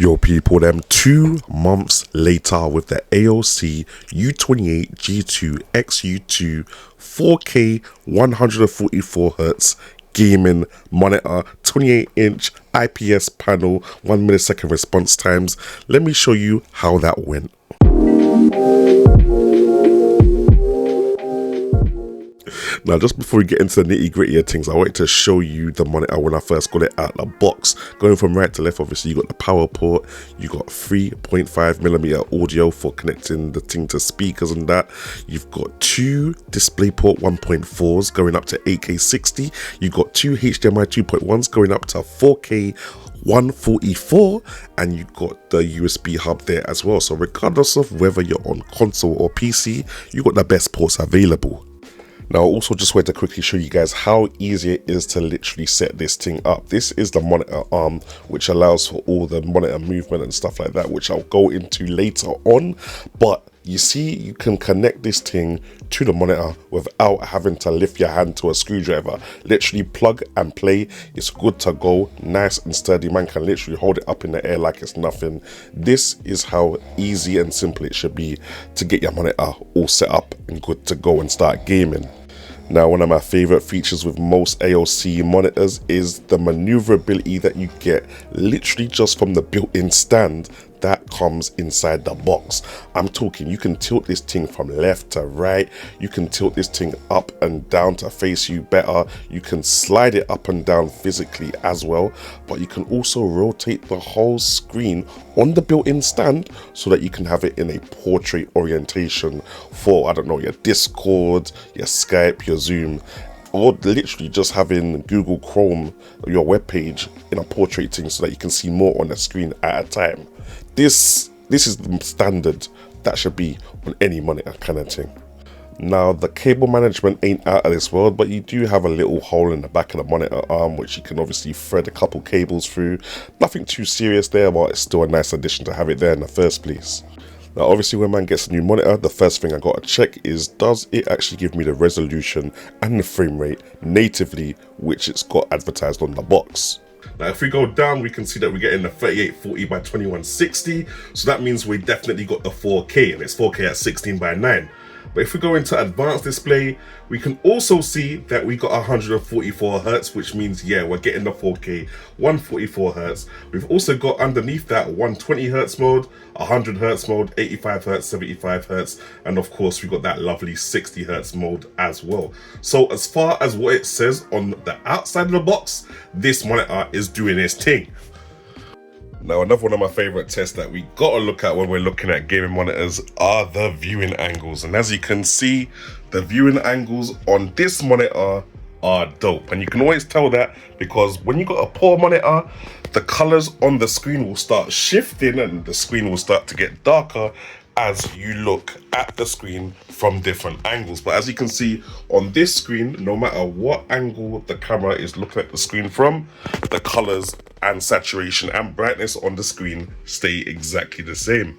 Yo people, them 2 months later with the AOC U28G2XU2 4K 144Hz gaming monitor, 28-inch IPS panel, 1 millisecond response times. Let me show you how that went. Now, just before we get into the nitty gritty of things, I wanted to show you the monitor when I first got it out of the box. Going from right to left, obviously you got the power port, you got 3.5mm audio for connecting the thing to speakers and that. You've got 2 DisplayPort 1.4s going up to 8K 60. You've got 2 HDMI 2.1s going up to 4K 144, and you got the USB hub there as well. So regardless of whether you're on console or PC, you got the best ports available. Now, I also just wanted to quickly show you guys how easy it is to literally set this thing up. This is the monitor arm, which allows for all the monitor movement and stuff like that, which I'll go into later on. But you see, you can connect this thing to the monitor without having to lift your hand to a screwdriver. Literally plug and play. It's good to go, nice and sturdy. Man can literally hold it up in the air like it's nothing. This is how easy and simple it should be to get your monitor all set up and good to go and start gaming. Now, one of my favorite features with most AOC monitors is the maneuverability that you get literally just from the built-in stand that comes inside the box. I'm talking, you can tilt this thing from left to right, you can tilt this thing up and down to face you better, you can slide it up and down physically as well, but you can also rotate the whole screen on the built-in stand so that you can have it in a portrait orientation for, I don't know, your Discord, your Skype, your Zoom, or literally just having Google Chrome, your web page, in a portrait thing so that you can see more on the screen at a time. This is the standard that should be on any monitor kind of thing. Now, the cable management ain't out of this world, but you do have a little hole in the back of the monitor arm which you can obviously thread a couple cables through. Nothing too serious there, but it's still a nice addition to have it there in the first place. Now, obviously, when man gets a new monitor, the first thing I gotta check is, does it actually give me the resolution and the frame rate natively, which it's got advertised on the box. Now, if we go down, we can see that we're getting the 3840 by 2160. So that means we definitely got the 4K, and it's 4K at 16 by 9. But if we go into advanced display, we can also see that we got 144 Hz, which means, yeah, we're getting the 4K 144 Hz. We've also got underneath that 120 Hz mode, 100 Hz mode, 85 Hz, 75 Hz, and of course, we got that lovely 60 Hz mode as well. So as far as what it says on the outside of the box, this monitor is doing its thing. Now, another one of my favorite tests that we gotta look at when we're looking at gaming monitors are the viewing angles. And as you can see, the viewing angles on this monitor are dope. And you can always tell that because when you got a poor monitor, the colors on the screen will start shifting and the screen will start to get darker as you look at the screen from different angles. But as you can see on this screen, no matter what angle the camera is looking at the screen from, the colors and saturation and brightness on the screen stay exactly the same.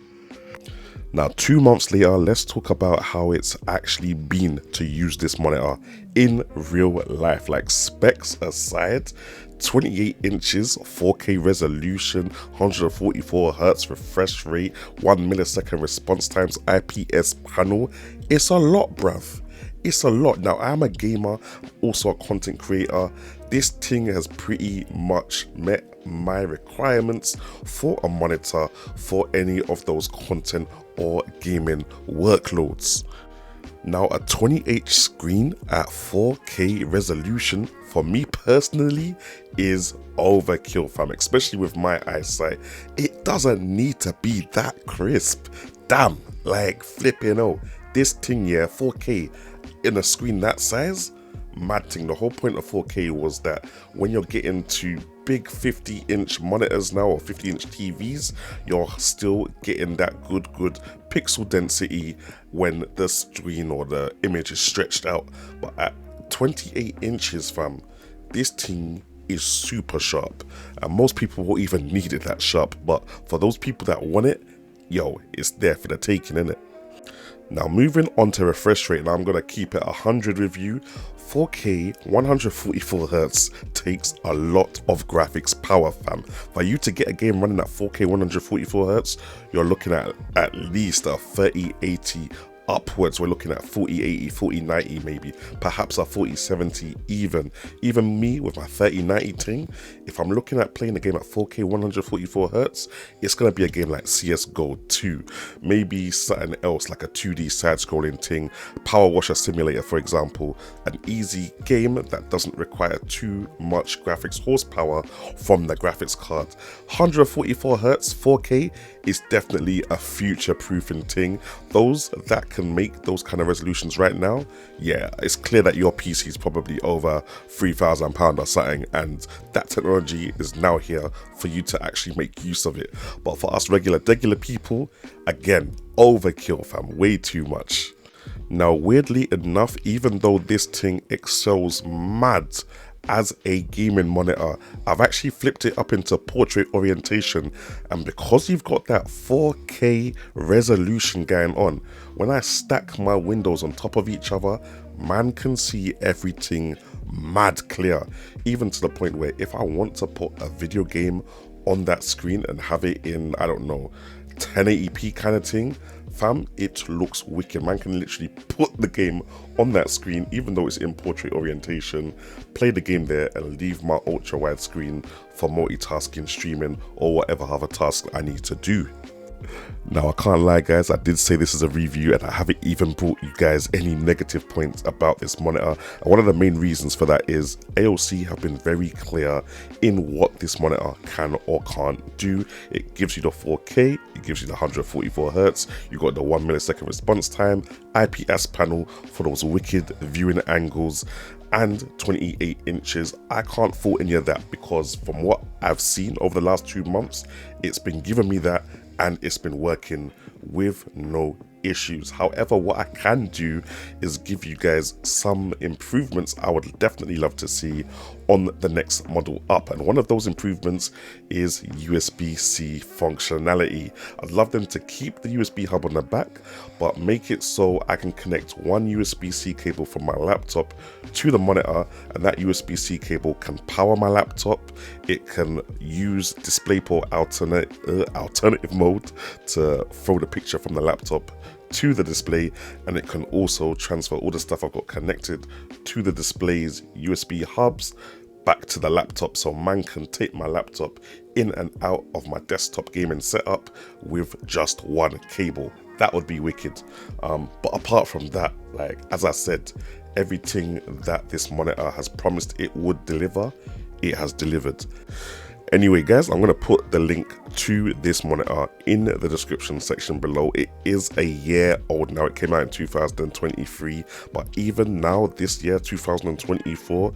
Now, 2 months later, let's talk about how it's actually been to use this monitor in real life. Like, specs aside, 28 inches, 4K resolution, 144 Hz refresh rate, 1 millisecond response times, IPS panel. It's a lot, bruv. It's a lot. Now, I'm a gamer, also a content creator. This thing has pretty much met my requirements for a monitor for any of those content or gaming workloads. Now, a 20H screen at 4K resolution for me personally is overkill, fam, especially with my eyesight. It doesn't need to be that crisp. Damn, like flipping out. This thing, yeah, 4K in a screen that size, mad thing. The whole point of 4K was that when you're getting to big 50-inch monitors now, or 50-inch TVs, you're still getting that good pixel density when the screen or the image is stretched out. But at 28 inches, fam, this thing is super sharp, and most people won't even need it that sharp, but for those people that want it, yo, it's there for the taking, innit? Now moving on to refresh rate, now I'm going to keep it 100 with you. 4K 144Hz takes a lot of graphics power, fam. For you to get a game running at 4K 144Hz, you're looking at least a 3080 upwards. We're looking at 4080, 4090 maybe, perhaps a 4070 even. Even me with my 3090 thing, if I'm looking at playing a game at 4K 144Hz, it's going to be a game like CSGO 2, maybe something else like a 2D side-scrolling thing, Power Washer Simulator for example, an easy game that doesn't require too much graphics horsepower from the graphics card. 144Hz 4K is definitely a future-proofing thing. Those that can make those kind of resolutions right now, yeah, it's clear that your PC is probably over £3,000 or something, and that technology is now here for you to actually make use of it. But for us regular people, again, overkill, fam, way too much. Now weirdly enough, even though this thing excels mad as a gaming monitor, I've actually flipped it up into portrait orientation, and because you've got that 4K resolution going on, when I stack my windows on top of each other, man can see everything mad clear, even to the point where if I want to put a video game on that screen and have it in, I don't know, 1080p kind of thing, fam, it looks wicked. Man can literally put the game on that screen even though it's in portrait orientation, play the game there and leave my ultra wide screen for multitasking, streaming or whatever other task I need to do. Now I can't lie guys, I did say this is a review and I haven't even brought you guys any negative points about this monitor, and one of the main reasons for that is AOC have been very clear in what this monitor can or can't do. It gives you the 4K, it gives you the 144Hz, you got the 1 millisecond response time, IPS panel for those wicked viewing angles, and 28 inches. I can't fault any of that because from what I've seen over the last 2 months, it's been giving me that and it's been working with no issues. However, what I can do is give you guys some improvements I would definitely love to see on the next model up, and one of those improvements is USB-C functionality. I'd love them to keep the USB hub on the back but make it so I can connect one USB-C cable from my laptop to the monitor, and that USB-C cable can power my laptop. It can use DisplayPort alternative mode to throw the picture from the laptop to the display, and it can also transfer all the stuff I've got connected to the display's USB hubs back to the laptop, so man can take my laptop in and out of my desktop gaming setup with just one cable. That would be wicked. But apart from that, like as I said, everything that this monitor has promised it would deliver, it has delivered. Anyway guys, I'm going to put the link to this monitor in the description section below. It is a year old now, it came out in 2023, but even now this year 2024,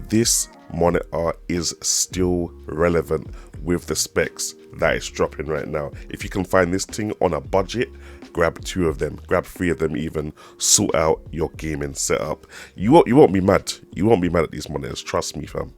this monitor is still relevant with the specs that it's dropping right now. If you can find this thing on a budget, grab 2 of them, grab 3 of them even, sort out your gaming setup. You won't be mad. You won't be mad at these monitors, trust me fam.